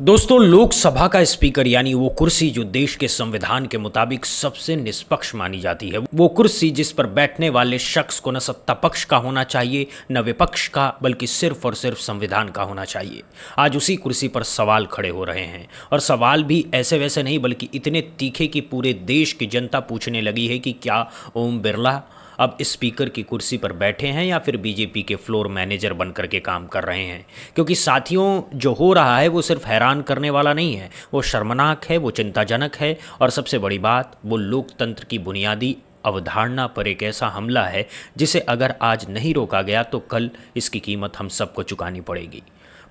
दोस्तों, लोकसभा का स्पीकर यानी वो कुर्सी जो देश के संविधान के मुताबिक सबसे निष्पक्ष मानी जाती है, वो कुर्सी जिस पर बैठने वाले शख्स को न सत्ता पक्ष का होना चाहिए न विपक्ष का, बल्कि सिर्फ और सिर्फ संविधान का होना चाहिए। आज उसी कुर्सी पर सवाल खड़े हो रहे हैं, और सवाल भी ऐसे वैसे नहीं बल्कि इतने तीखे कि पूरे देश की जनता पूछने लगी है कि क्या ओम बिरला अब स्पीकर की कुर्सी पर बैठे हैं या फिर बीजेपी के फ्लोर मैनेजर बनकर के काम कर रहे हैं। क्योंकि साथियों, जो हो रहा है वो सिर्फ हैरान करने वाला नहीं है, वो शर्मनाक है, वो चिंताजनक है, और सबसे बड़ी बात, वो लोकतंत्र की बुनियादी अवधारणा पर एक ऐसा हमला है जिसे अगर आज नहीं रोका गया तो कल इसकी कीमत हम सबको चुकानी पड़ेगी।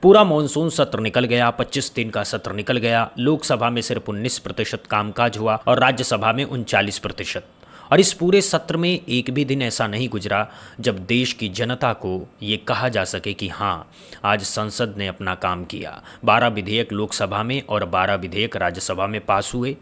पूरा मॉनसून सत्र निकल गया, 25 दिन का सत्र निकल गया, लोकसभा में सिर्फ 19% कामकाज हुआ और राज्यसभा में 39%। और इस पूरे सत्र में एक भी दिन ऐसा नहीं गुजरा जब देश की जनता को ये कहा जा सके कि हाँ, आज संसद ने अपना काम किया। 12 विधेयक लोकसभा में और 12 विधेयक राज्यसभा में पास हुए,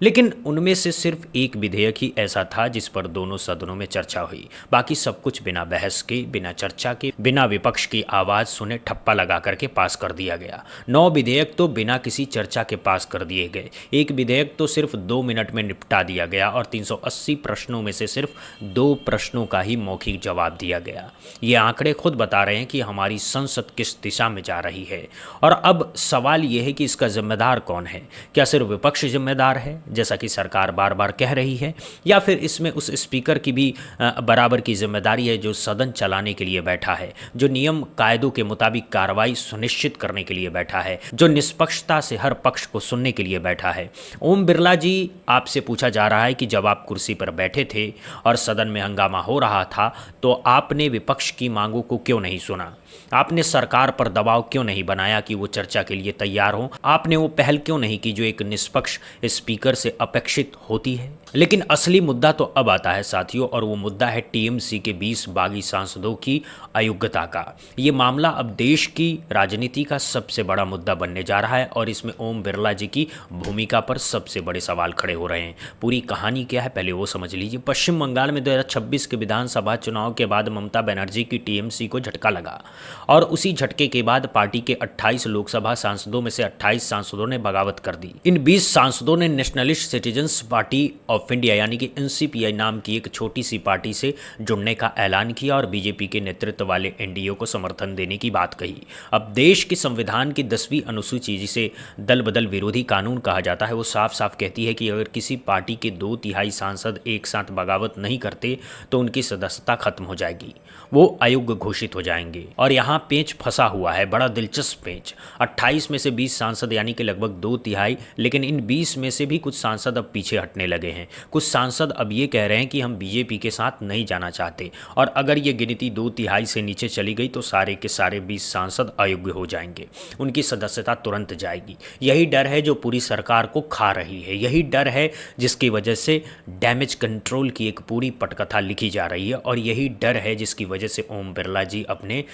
लेकिन उनमें से सिर्फ एक विधेयक ही ऐसा था जिस पर दोनों सदनों में चर्चा हुई। बाकी सब कुछ बिना बहस के, बिना चर्चा के, बिना विपक्ष की आवाज़ सुने ठप्पा लगा करके पास कर दिया गया। 9 विधेयक तो बिना किसी चर्चा के पास कर दिए गए। एक विधेयक तो सिर्फ 2 मिनट में निपटा दिया गया और 380 प्रश्नों में से सिर्फ 2 प्रश्नों का ही मौखिक जवाब दिया गया। ये आंकड़े खुद बता रहे हैं कि हमारी संसद किस दिशा में जा रही है। और अब सवाल ये है कि इसका जिम्मेदार कौन है? क्या सिर्फ विपक्ष जिम्मेदार है जैसा कि सरकार बार बार कह रही है, या फिर इसमें उस स्पीकर की भी बराबर की जिम्मेदारी है जो सदन चलाने के लिए बैठा है, जो नियम कायदों के मुताबिक कार्रवाई सुनिश्चित करने के लिए बैठा है, जो निष्पक्षता से हर पक्ष को सुनने के लिए बैठा है? ओम बिरला जी, आपसे पूछा जा रहा है कि जब आप कुर्सी पर बैठे थे और सदन में हंगामा हो रहा था तो आपने विपक्ष की मांगों को क्यों नहीं सुना? आपने सरकार पर दबाव क्यों नहीं बनाया कि वो चर्चा के लिए तैयार हो? आपने वो पहल क्यों नहीं की जो एक निष्पक्ष स्पीकर से अपेक्षित होती है? लेकिन असली मुद्दा तो अब आता है साथियों, और वो मुद्दा है टीएमसी के 20 बागी सांसदों की अयोग्यता का। ये मामला अब देश की राजनीति का सबसे बड़ा मुद्दा बनने जा रहा है, और इसमें ओम बिरला जी की भूमिका पर सबसे बड़े सवाल खड़े हो रहे हैं। पूरी कहानी क्या है पहले वो समझ लीजिए। पश्चिम बंगाल में 2026 के विधानसभा चुनाव के बाद ममता बनर्जी की टीएमसी को झटका लगा, और उसी झटके के बाद पार्टी के 28 लोकसभा सांसदों में से 28 सांसदों ने बगावत कर दी। इन 20 सांसदों ने nationalist citizens party of India यानी कि एनसीपीआई नाम की एक छोटी सी पार्टी से जुड़ने का ऐलान किया और बीजेपी के नेतृत्व वाले एनडीए को समर्थन देने की बात कही। अब देश के संविधान की 10वीं अनुसूची, जिसे दल बदल विरोधी कानून कहा जाता है, वो साफ साफ कहती है कि अगर किसी पार्टी के 2/3 सांसद एक साथ बगावत नहीं करते तो उनकी सदस्यता खत्म हो जाएगी, वो अयोग्य घोषित हो जाएंगे। और यहाँ पेंच फंसा हुआ है, बड़ा दिलचस्प पेंच। 28 में से 20 सांसद यानी कि लगभग 2/3, लेकिन इन 20 में से भी कुछ सांसद अब पीछे हटने लगे हैं। कुछ सांसद अब ये कह रहे हैं कि हम बीजेपी के साथ नहीं जाना चाहते, और अगर ये गिनती 2/3 से नीचे चली गई तो सारे के सारे 20 सांसद अयोग्य हो जाएंगे, उनकी सदस्यता तुरंत जाएगी। यही डर है जो पूरी सरकार को खा रही है, यही डर है जिसकी वजह से डैमेज कंट्रोल की एक पूरी पटकथा लिखी जा रही है, और यही डर है जिसकी वजह से ओम बिरला जी अपने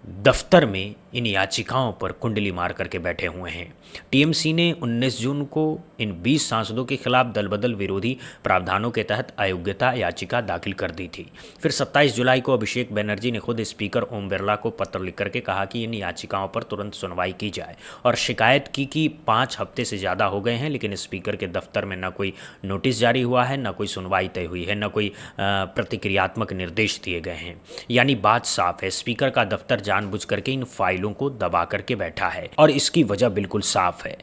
दफ्तर में इन याचिकाओं पर कुंडली मार करके बैठे हुए हैं। टीएमसी ने 19 जून को इन 20 सांसदों के खिलाफ दलबदल विरोधी प्रावधानों के तहत अयोग्यता याचिका दाखिल कर दी थी। फिर 27 जुलाई को अभिषेक बनर्जी ने खुद स्पीकर ओम बिरला को पत्र लिख करके कहा कि इन याचिकाओं पर तुरंत सुनवाई की जाए, और शिकायत की कि 5 हफ्ते से ज़्यादा हो गए हैं लेकिन स्पीकर के दफ्तर में न कोई नोटिस जारी हुआ है, न कोई सुनवाई तय हुई है, न कोई प्रतिक्रियात्मक निर्देश दिए गए हैं। यानी बात साफ है, स्पीकर का दफ्तर जानबूझ करके इन फाइलों को दबा करके बैठा है, और इसकी वजह बिल्कुल साफ है।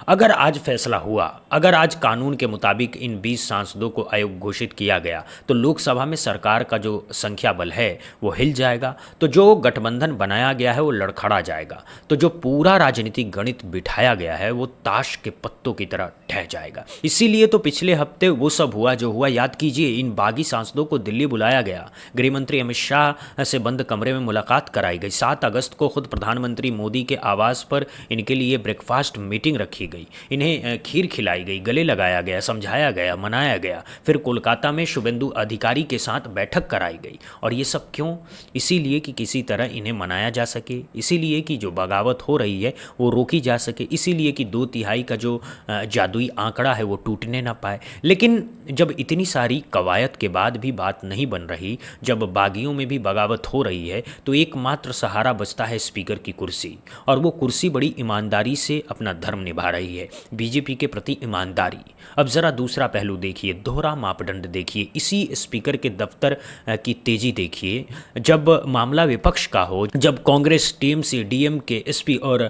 अगर आज फैसला हुआ, अगर आज कानून के मुताबिक इन 20 सांसदों को अयोग्य घोषित किया गया तो लोकसभा में सरकार का जो संख्या बल है वो हिल जाएगा, तो जो गठबंधन बनाया गया है वो लड़खड़ा जाएगा, तो जो पूरा राजनीतिक गणित बिठाया गया है वो ताश के पत्तों की तरह ढह जाएगा। इसीलिए तो पिछले हफ्ते वो सब हुआ जो हुआ। याद कीजिए, इन बागी सांसदों को दिल्ली बुलाया गया, गृहमंत्री अमित शाह से बंद कमरे में मुलाकात कराई गई, 7 अगस्त को खुद प्रधानमंत्री मोदी के आवास पर इनके लिए ब्रेकफास्ट मीटिंग रखी गई, इन्हें खीर खिलाई गई, गले लगाया गया, समझाया गया, मनाया गया। फिर कोलकाता में शुभेंदु अधिकारी के साथ बैठक कराई गई, और ये सब क्यों? इसीलिए कि किसी तरह इन्हें मनाया जा सके, इसीलिए कि जो बगावत हो रही है वो रोकी जा सके, इसीलिए कि 2/3 का जो जादुई सुई आंकड़ा है वो टूटने ना पाए। लेकिन जब इतनी सारी कवायद के बाद भी बात नहीं बन रही, जब बागियों में भी बगावत हो रही है, तो एकमात्र सहारा बचता है स्पीकर की कुर्सी। और वो कुर्सी बड़ी ईमानदारी से अपना धर्म निभा रही है, बीजेपी के प्रति ईमानदारी। अब ज़रा दूसरा पहलू देखिए, दोहरा मापदंड देखिए, इसी स्पीकर के दफ्तर की तेजी देखिए। जब मामला विपक्ष का हो, जब कांग्रेस, टीएमसी, डीएमके, एसपी और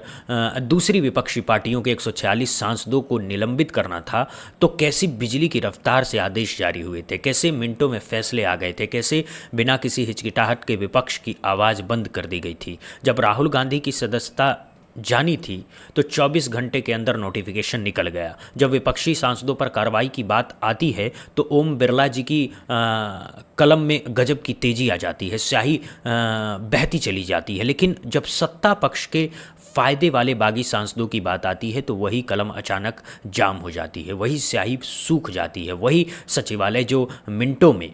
दूसरी विपक्षी पार्टियों के 146 सांसदों को निलंबित करना था, तो कैसी बिजली की रफ्तार से आदेश जारी हुए थे, कैसे मिनटों में फैसले आ गए थे, कैसे बिना किसी हिचकिटाहट के विपक्ष की आवाज़ बंद कर दी गई थी। जब राहुल गांधी की सदस्यता जानी थी तो 24 घंटे के अंदर नोटिफिकेशन निकल गया। जब विपक्षी सांसदों पर कार्रवाई की बात आती है तो ओम बिरला जी की कलम में गजब की तेजी आ जाती है, स्याही बहती चली जाती है। लेकिन जब सत्ता पक्ष के फायदे वाले बागी सांसदों की बात आती है तो वही कलम अचानक जाम हो जाती है, वही स्याही सूख जाती है, वही सचिवालय जो मिनटों में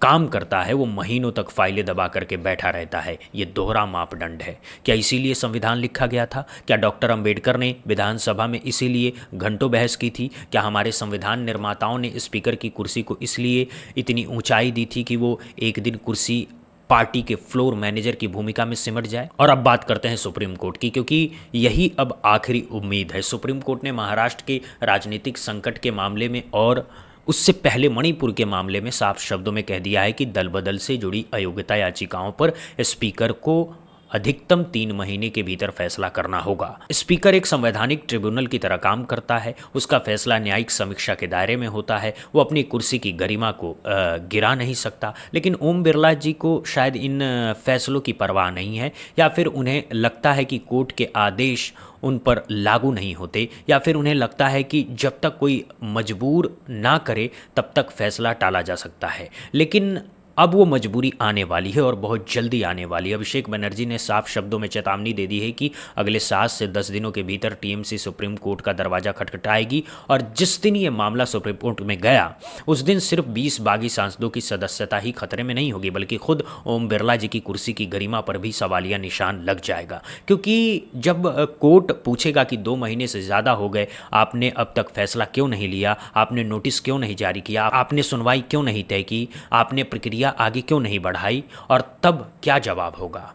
काम करता है वो महीनों तक फाइलें दबा करके बैठा रहता है। ये दोहरा मापदंड है। क्या इसीलिए संविधान लिखा गया था? क्या डॉक्टर अंबेडकर ने विधानसभा में इसीलिए घंटों बहस की थी? क्या हमारे संविधान निर्माताओं ने स्पीकर की कुर्सी को इसलिए इतनी ऊंचाई दी थी कि वो एक दिन कुर्सी पार्टी के फ्लोर मैनेजर की भूमिका में सिमट जाए? और अब बात करते हैं सुप्रीम कोर्ट की, क्योंकि यही अब आखिरी उम्मीद है। सुप्रीम कोर्ट ने महाराष्ट्र के राजनीतिक संकट के मामले में और उससे पहले मणिपुर के मामले में साफ शब्दों में कह दिया है कि दल बदल से जुड़ी अयोग्यता याचिकाओं पर स्पीकर को अधिकतम 3 महीने के भीतर फैसला करना होगा। स्पीकर एक संवैधानिक ट्रिब्यूनल की तरह काम करता है, उसका फैसला न्यायिक समीक्षा के दायरे में होता है, वो अपनी कुर्सी की गरिमा को गिरा नहीं सकता। लेकिन ओम बिरला जी को शायद इन फैसलों की परवाह नहीं है, या फिर उन्हें लगता है कि कोर्ट के आदेश उन पर लागू नहीं होते, या फिर उन्हें लगता है कि जब तक कोई मजबूर ना करे तब तक फैसला टाला जा सकता है। लेकिन अब वो मजबूरी आने वाली है और बहुत जल्दी आने वाली है। अभिषेक बनर्जी ने साफ शब्दों में चेतावनी दे दी है कि अगले 7 से 10 दिनों के भीतर टीएमसी सुप्रीम कोर्ट का दरवाजा खटखटाएगी, और जिस दिन ये मामला सुप्रीम कोर्ट में गया उस दिन सिर्फ 20 बागी सांसदों की सदस्यता ही खतरे में नहीं होगी, बल्कि खुद ओम बिरला जी की कुर्सी की गरिमा पर भी सवालिया निशान लग जाएगा। क्योंकि जब कोर्ट पूछेगा कि 2 महीने से ज़्यादा हो गए, आपने अब तक फैसला क्यों नहीं लिया, आपने नोटिस क्यों नहीं जारी किया, आपने सुनवाई क्यों नहीं तय की, आपने प्रक्रिया आगे क्यों नहीं बढ़ाई, और तब क्या जवाब होगा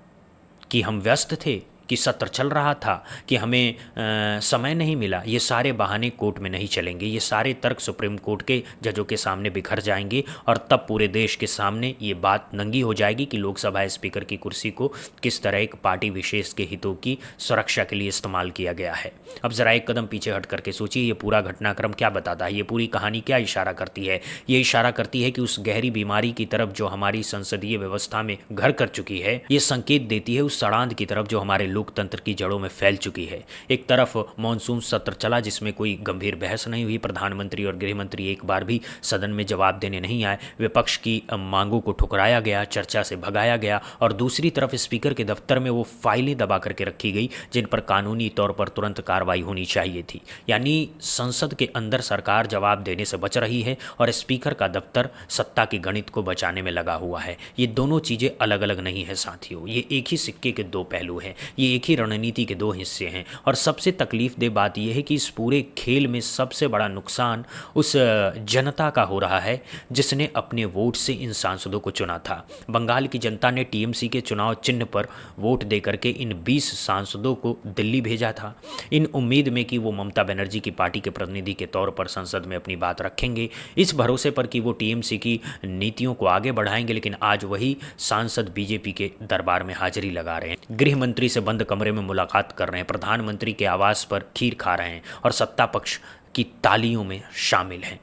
कि हम व्यस्त थे, कि सत्र चल रहा था, कि हमें समय नहीं मिला? ये सारे बहाने कोर्ट में नहीं चलेंगे, ये सारे तर्क सुप्रीम कोर्ट के जजों के सामने बिखर जाएंगे, और तब पूरे देश के सामने ये बात नंगी हो जाएगी कि लोकसभा स्पीकर की कुर्सी को किस तरह एक पार्टी विशेष के हितों की सुरक्षा के लिए इस्तेमाल किया गया है। अब ज़रा एक कदम पीछे हट करके सोचिए, ये पूरा घटनाक्रम क्या बताता है, ये पूरी कहानी क्या इशारा करती है? ये इशारा करती है कि उस गहरी बीमारी की तरफ जो हमारी संसदीय व्यवस्था में घर कर चुकी है, ये संकेत देती है उस सड़ांध की तरफ जो हमारे लोकतंत्र की जड़ों में फैल चुकी है। एक तरफ मॉनसून सत्र चला जिसमें कोई गंभीर बहस नहीं हुई, प्रधानमंत्री और गृह मंत्री एक बार भी सदन में जवाब देने नहीं आए, विपक्ष की मांगों को ठुकराया गया, चर्चा से भगाया गया, और दूसरी तरफ स्पीकर के दफ्तर में वो फाइलें दबा करके रखी गई जिन पर कानूनी तौर पर तुरंत कार्रवाई होनी चाहिए थी। यानी संसद के अंदर सरकार जवाब देने से बच रही है और स्पीकर का दफ्तर सत्ता के गणित को बचाने में लगा हुआ है। ये दोनों चीज़ें अलग अलग नहीं है साथियों, ये एक ही सिक्के के 2 पहलू हैं, ये एक ही रणनीति के 2 हिस्से हैं। और सबसे तकलीफ दे बात यह है कि इस पूरे खेल में सबसे बड़ा नुकसान उस जनता का हो रहा है जिसने अपने वोट से इन सांसदों को चुना था। बंगाल की जनता ने टीएमसी के चुनाव चिन्ह पर वोट दे करके इन 20 सांसदों को दिल्ली भेजा था, इन उम्मीद में कि वो ममता बनर्जी की पार्टी के प्रतिनिधि के तौर पर संसद में अपनी बात रखेंगे, इस भरोसे पर कि वो टीएमसी की नीतियों को आगे बढ़ाएंगे। लेकिन आज वही सांसद बीजेपी के दरबार में हाजिरी लगा रहे हैं, गृह मंत्री से बंद कमरे में मुलाकात कर रहे हैं, प्रधानमंत्री के आवास पर खीर खा रहे हैं और सत्ता पक्ष की तालियों में शामिल हैं।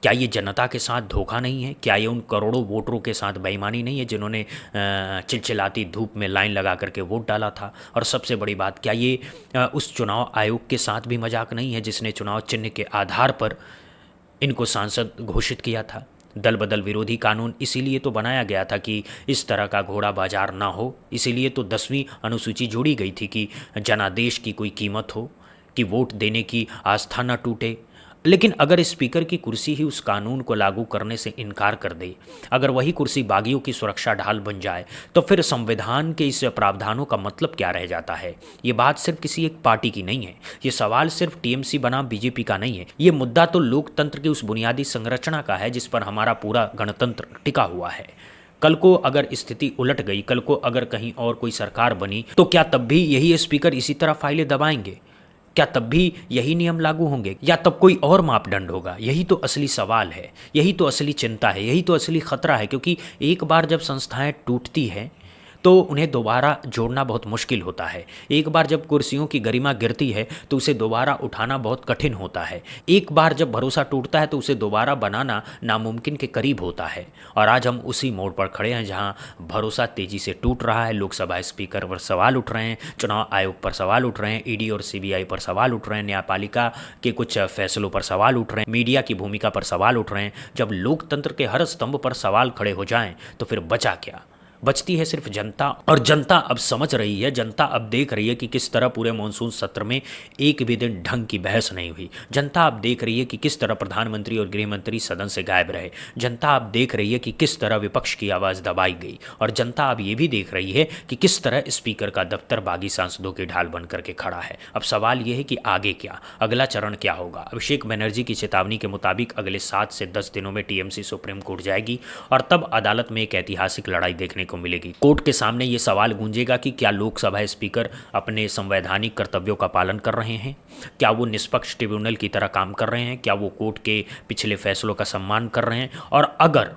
क्या ये जनता के साथ धोखा नहीं है? क्या ये उन करोड़ों वोटरों के साथ बेईमानी नहीं है जिन्होंने चिलचिलाती धूप में लाइन लगा करके वोट डाला था? और सबसे बड़ी बात, क्या ये उस चुनाव आयोग के साथ भी मजाक नहीं है जिसने चुनाव चिन्ह के आधार पर इनको सांसद घोषित किया था? दल बदल विरोधी कानून इसीलिए तो बनाया गया था कि इस तरह का घोड़ा बाजार ना हो, इसीलिए तो 10वीं अनुसूची जोड़ी गई थी कि जनादेश की कोई कीमत हो, कि वोट देने की आस्था न टूटे, लेकिन अगर स्पीकर की कुर्सी ही उस कानून को लागू करने से इनकार कर दे, अगर वही कुर्सी बागियों की सुरक्षा ढाल बन जाए, तो फिर संविधान के इस प्रावधानों का मतलब क्या रह जाता है। ये बात सिर्फ किसी एक पार्टी की नहीं है, ये सवाल सिर्फ टीएमसी बनाम बीजेपी का नहीं है, ये मुद्दा तो लोकतंत्र की उस बुनियादी संरचना का है जिस पर हमारा पूरा गणतंत्र टिका हुआ है। कल को अगर स्थिति उलट गई, कल को अगर कहीं और कोई सरकार बनी, तो क्या तब भी यही स्पीकर इसी तरह फाइलें दबाएंगे? क्या तब भी यही नियम लागू होंगे या तब कोई और मापदंड होगा? यही तो असली सवाल है, यही तो असली चिंता है, यही तो असली खतरा है। क्योंकि एक बार जब संस्थाएं टूटती हैं तो उन्हें दोबारा जोड़ना बहुत मुश्किल होता है। एक बार जब कुर्सियों की गरिमा गिरती है तो उसे दोबारा उठाना बहुत कठिन होता है। एक बार जब भरोसा टूटता है तो उसे दोबारा बनाना नामुमकिन के करीब होता है। और आज हम उसी मोड़ पर खड़े हैं जहां भरोसा तेजी से टूट रहा है। लोकसभा स्पीकर पर सवाल उठ रहे हैं, चुनाव आयोग पर सवाल उठ रहे हैं, ईडी और सीबीआई पर सवाल उठ रहे हैं, न्यायपालिका के कुछ फैसलों पर सवाल उठ रहे हैं, मीडिया की भूमिका पर सवाल उठ रहे हैं। जब लोकतंत्र के हर स्तंभ पर सवाल खड़े हो जाएं तो फिर बचा क्या? बचती है सिर्फ जनता। और जनता अब समझ रही है, जनता अब देख रही है कि किस तरह पूरे मानसून सत्र में एक भी दिन ढंग की बहस नहीं हुई। जनता अब देख रही है कि किस तरह प्रधानमंत्री और गृह मंत्री सदन से गायब रहे। जनता अब देख रही है कि किस तरह विपक्ष की आवाज़ दबाई गई। और जनता अब ये भी देख रही है कि किस तरह स्पीकर का दफ्तर बागी सांसदों की ढाल बन करके खड़ा है। अब सवाल ये है कि आगे क्या, अगला चरण क्या होगा। अभिषेक बनर्जी की चेतावनी के मुताबिक अगले 7 से 10 दिनों में टीएमसी सुप्रीम कोर्ट जाएगी और तब अदालत में एक ऐतिहासिक लड़ाई देखने को मिलेगी। कोर्ट के सामने ये सवाल गूंजेगा कि क्या लोकसभा स्पीकर अपने संवैधानिक कर्तव्यों का पालन कर रहे हैं, क्या वो निष्पक्ष ट्रिब्यूनल की तरह काम कर रहे हैं, क्या वो कोर्ट के पिछले फैसलों का सम्मान कर रहे हैं। और अगर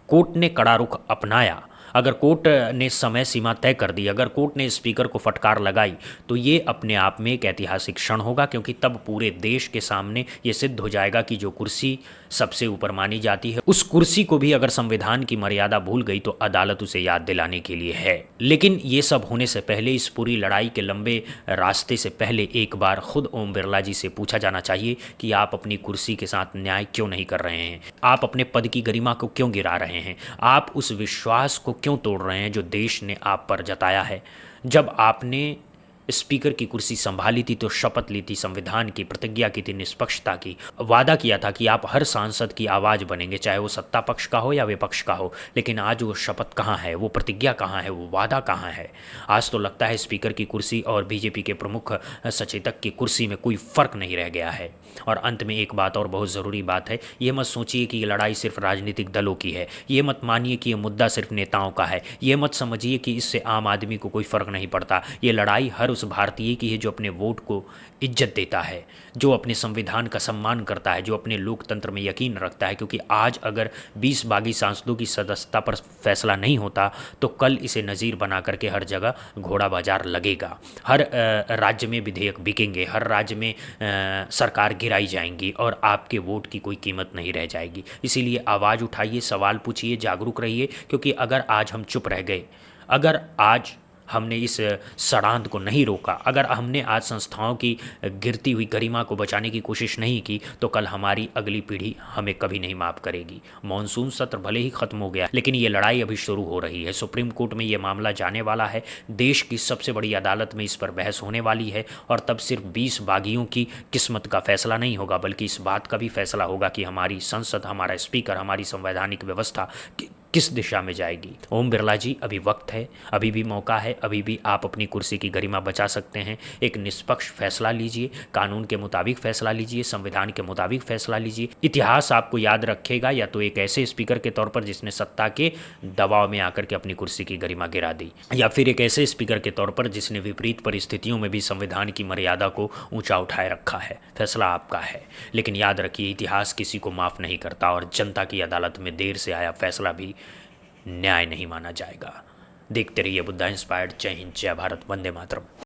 कोर्ट ने कड़ा रुख अपनाया, अगर कोर्ट ने समय सीमा तय कर दी, अगर कोर्ट ने स्पीकर को फटकार लगाई, तो ये अपने आप में एक ऐतिहासिक क्षण होगा। क्योंकि तब पूरे देश के सामने ये सिद्ध हो जाएगा कि जो कुर्सी सबसे ऊपर मानी जाती है, उस कुर्सी को भी अगर संविधान की मर्यादा भूल गई तो अदालत उसे याद दिलाने के लिए है। लेकिन ये सब होने से पहले, इस पूरी लड़ाई के लंबे रास्ते से पहले, एक बार खुद ओम बिरला जी से पूछा जाना चाहिए कि आप अपनी कुर्सी के साथ न्याय क्यों नहीं कर रहे हैं, आप अपने पद की गरिमा को क्यों गिरा रहे हैं, आप उस विश्वास को क्यों तोड़ रहे हैं जो देश ने आप पर जताया है। जब आपने स्पीकर की कुर्सी संभाली थी तो शपथ ली थी, संविधान की प्रतिज्ञा की थी, निष्पक्षता की, वादा किया था कि आप हर सांसद की आवाज़ बनेंगे, चाहे वो सत्ता पक्ष का हो या विपक्ष का हो। लेकिन आज वो शपथ कहाँ है, वो प्रतिज्ञा कहाँ है, वो वादा कहाँ है। आज तो लगता है स्पीकर की कुर्सी और बीजेपी के प्रमुख सचेतक की कुर्सी में कोई फर्क नहीं रह गया है। और अंत में एक बात और बहुत ज़रूरी बात है, ये मत सोचिए कि ये लड़ाई सिर्फ राजनीतिक दलों की है, ये मत मानिए कि ये मुद्दा सिर्फ नेताओं का है, ये मत समझिए कि इससे आम आदमी को कोई फ़र्क नहीं पड़ता। ये लड़ाई हर उस भारतीय की है जो अपने वोट को इज्जत देता है, जो अपने संविधान का सम्मान करता है, जो अपने लोकतंत्र में यकीन रखता है। क्योंकि आज अगर 20 बागी सांसदों की सदस्यता पर फैसला नहीं होता तो कल इसे नज़ीर बना करके हर जगह घोड़ा बाजार लगेगा। हर राज्य में विधेयक बिकेंगे, हर राज्य में सरकार गिराई जाएंगी और आपके वोट की कोई कीमत नहीं रह जाएगी। इसीलिए आवाज़ उठाइए, सवाल पूछिए, जागरूक रहिए। क्योंकि अगर आज हम चुप रह गए, अगर आज हमने इस षड्यंत्र को नहीं रोका, अगर हमने आज संस्थाओं की गिरती हुई गरिमा को बचाने की कोशिश नहीं की, तो कल हमारी अगली पीढ़ी हमें कभी नहीं माफ़ करेगी। मानसून सत्र भले ही ख़त्म हो गया, लेकिन ये लड़ाई अभी शुरू हो रही है। सुप्रीम कोर्ट में ये मामला जाने वाला है, देश की सबसे बड़ी अदालत में इस पर बहस होने वाली है। और तब सिर्फ 20 बागियों की किस्मत का फैसला नहीं होगा, बल्कि इस बात का भी फैसला होगा कि हमारी संसद, हमारा स्पीकर, हमारी संवैधानिक व्यवस्था किस दिशा में जाएगी। ओम बिरला जी, अभी वक्त है, अभी भी मौका है, अभी भी आप अपनी कुर्सी की गरिमा बचा सकते हैं। एक निष्पक्ष फैसला लीजिए, कानून के मुताबिक फैसला लीजिए, संविधान के मुताबिक फैसला लीजिए। इतिहास आपको याद रखेगा या तो एक ऐसे स्पीकर के तौर पर जिसने सत्ता के दबाव में आकर के अपनी कुर्सी की गरिमा गिरा दी, या फिर एक ऐसे स्पीकर के तौर पर जिसने विपरीत परिस्थितियों में भी संविधान की मर्यादा को ऊंचा उठाए रखा है। फैसला आपका है, लेकिन याद रखिए, इतिहास किसी को माफ़ नहीं करता और जनता की अदालत में देर से आया फैसला भी न्याय नहीं माना जाएगा। देखते रहिए बुद्धा इंस्पायर्ड। जय हिंद, जय भारत, वंदे मातरम।